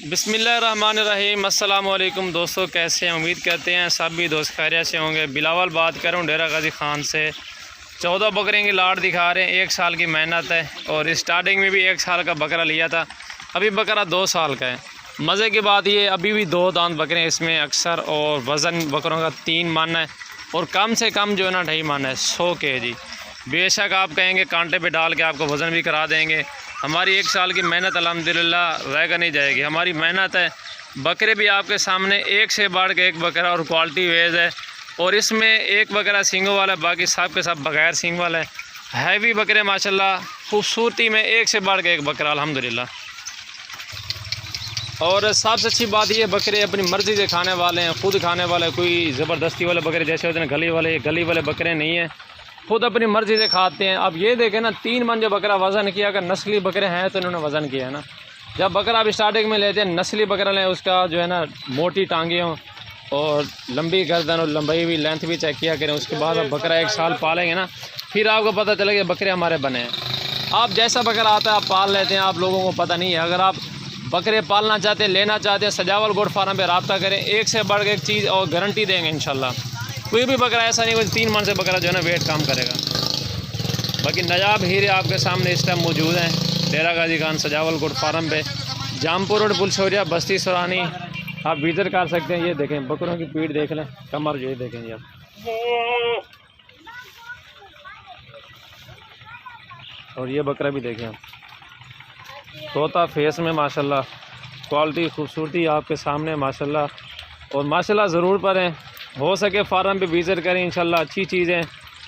बिस्मिल्लाहिर्रहमानिर्रहीम। अस्सलाम वालेकुम दोस्तों, कैसे हैं? उम्मीद करते हैं सब भी दोस्त खैरियत से होंगे। बिलावल बात कर रहा हूँ डेरा गाजी ख़ान से। 14 बकरे की लाट दिखा रहे हैं। 1 साल की मेहनत है और स्टार्टिंग में भी 1 साल का बकरा लिया था, अभी बकरा 2 साल का है। मज़े की बात ये अभी भी 2 दांत बकरे हैं इसमें अक्सर, और वज़न बकरों का 3 मन है और कम से कम जो है ना 2.5 मन है, 100 kg। बेशक आप कहेंगे कांटे पे डाल के आपको वज़न भी करा देंगे। हमारी 1 साल की मेहनत अल्हम्दुलिल्लाह रहकर नहीं जाएगी। हमारी मेहनत है, बकरे भी आपके सामने एक से बढ़ के एक बकरा और क्वालिटी वेज है। और इसमें एक बकरा सींगों वाला है, बाकी सब के सब बगैर सींग वाला है। हैवी बकरे माशाल्लाह, खूबसूरती में एक से बढ़ के एक बकरा अल्हम्दुलिल्लाह। और सबसे अच्छी बात ये, बकरे अपनी मर्ज़ी से खाने वाले हैं, खुद खाने वाले, कोई ज़बरदस्ती वाले बकरे जैसे होते हैं गली वाले बकरे नहीं हैं, खुद अपनी मर्ज़ी से खाते हैं। अब ये देखें ना, 3 मन जो बकरा वज़न किया, अगर नस्ली बकरे हैं तो इन्होंने वज़न किया है ना। जब बकरा आप स्टार्टिंग में लेते हैं, नस्ली बकरा लें, उसका जो है ना मोटी टांगे हों और लंबी गर्दन और लंबाई भी, लेंथ भी चेक किया करें। उसके बाद आप बकरा 1 साल पालेंगे ना, फिर आपको पता चलेगा बकरे हमारे बने हैं। आप जैसा बकरा आता है आप पाल लेते हैं, आप लोगों को पता नहीं है। अगर आप बकरे पालना चाहते हैं, लेना चाहते हैं, सजावल गोट फार्म पे रब्ता करें, एक से बढ़ के एक चीज़ और गारंटी देंगे इंशाल्लाह। कोई भी बकरा ऐसा नहीं, कोई 3 मन से बकरा जो है ना वेट काम करेगा। बाकी नजाब हीरे आपके सामने इस टाइम मौजूद हैं डेरा गाजी खान सजावल गोट फार्म पे, जामपुर रोड, पुलशौरिया, बस्ती सुरानी। आप विजिट कर सकते हैं। ये देखें बकरों की पीठ देख लें, कमर जो ये देखेंगे आप। और ये बकरा भी देखें आप, तोता फेस में माशाल्लाह, क्वालिटी खूबसूरती आपके सामने माशाल्लाह। और माशाल्लाह ज़रूर पढ़ें, हो सके फार्म पे विज़िट करें इंशाल्लाह। अच्छी चीज़ें,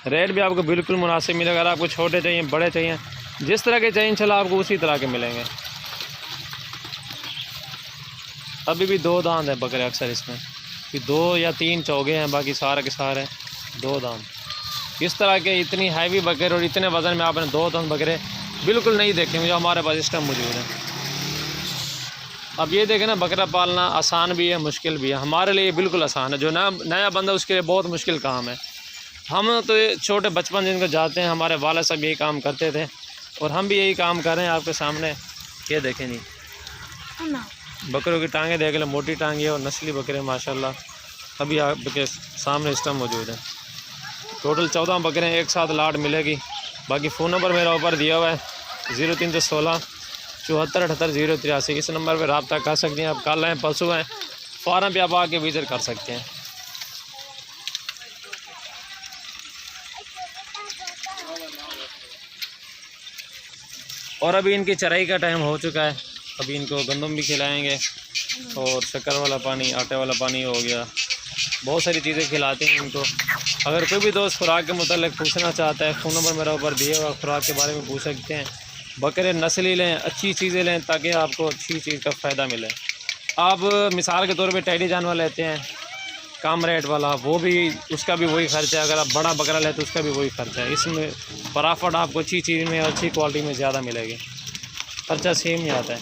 रेट भी आपको बिल्कुल मुनासिब मिलेगा। अगर आपको छोटे चाहिए, बड़े चाहिए, जिस तरह के चाहिए इंशाल्लाह आपको उसी तरह के मिलेंगे। अभी भी 2 दांत हैं बकरे अक्सर इसमें, कि 2 या 3 चौगे हैं, बाकी सारे के सारे 2 दांत। इस तरह के इतनी हैवी बकरे और इतने वज़न में आपने 2 दांत बकरे बिल्कुल नहीं देखेंगे जो हमारे पास इस टाइम मौजूद है। अब ये देखें ना, बकरा पालना आसान भी है, मुश्किल भी है। हमारे लिए बिल्कुल आसान है, जो नया बंदा उसके लिए बहुत मुश्किल काम है। हम तो ये छोटे बचपन जिनको जाते हैं, हमारे वाले सब यही काम करते थे और हम भी यही काम कर रहे हैं आपके सामने। ये देखें जी, बकरों की टांगें देख लें, मोटी टांगें और नस्ली बकरे माशाल्लाह अभी आपके सामने इस टाइम मौजूद हैं। टोटल 14 बकरे एक साथ लाट मिलेगी। बाकी फ़ोन नंबर मेरा ऊपर दिया हुआ है 0316 74 78 083। इस नंबर पर रब्ता कर सकते हैं आप। कल हैं, परसों हैं, फार्म पे आप आके विज़िट कर सकते हैं। और अभी इनकी चराई का टाइम हो चुका है। अभी इनको गंदम भी खिलाएंगे और शक्कर वाला पानी, आटे वाला पानी हो गया, बहुत सारी चीज़ें खिलाते हैं इनको। अगर कोई भी दोस्त खुराक के मुतालिक पूछना चाहता है, फ़ोन नंबर मेरा ऊपर दिया हुआ, खुराक के बारे में पूछ सकते हैं। बकरे नस्ली लें, अच्छी चीज़ें लें, ताकि आपको अच्छी चीज़ का फ़ायदा मिले। आप मिसाल के तौर पे टैडी जानवर लेते हैं कम रेट वाला, वो भी, उसका भी वही खर्चा है। अगर आप बड़ा बकरा लेते तो उसका भी वही खर्चा है। इसमें प्रॉफिट आपको अच्छी चीज़ में, अच्छी क्वालिटी में ज़्यादा मिलेगी, खर्चा सेम ही आता है।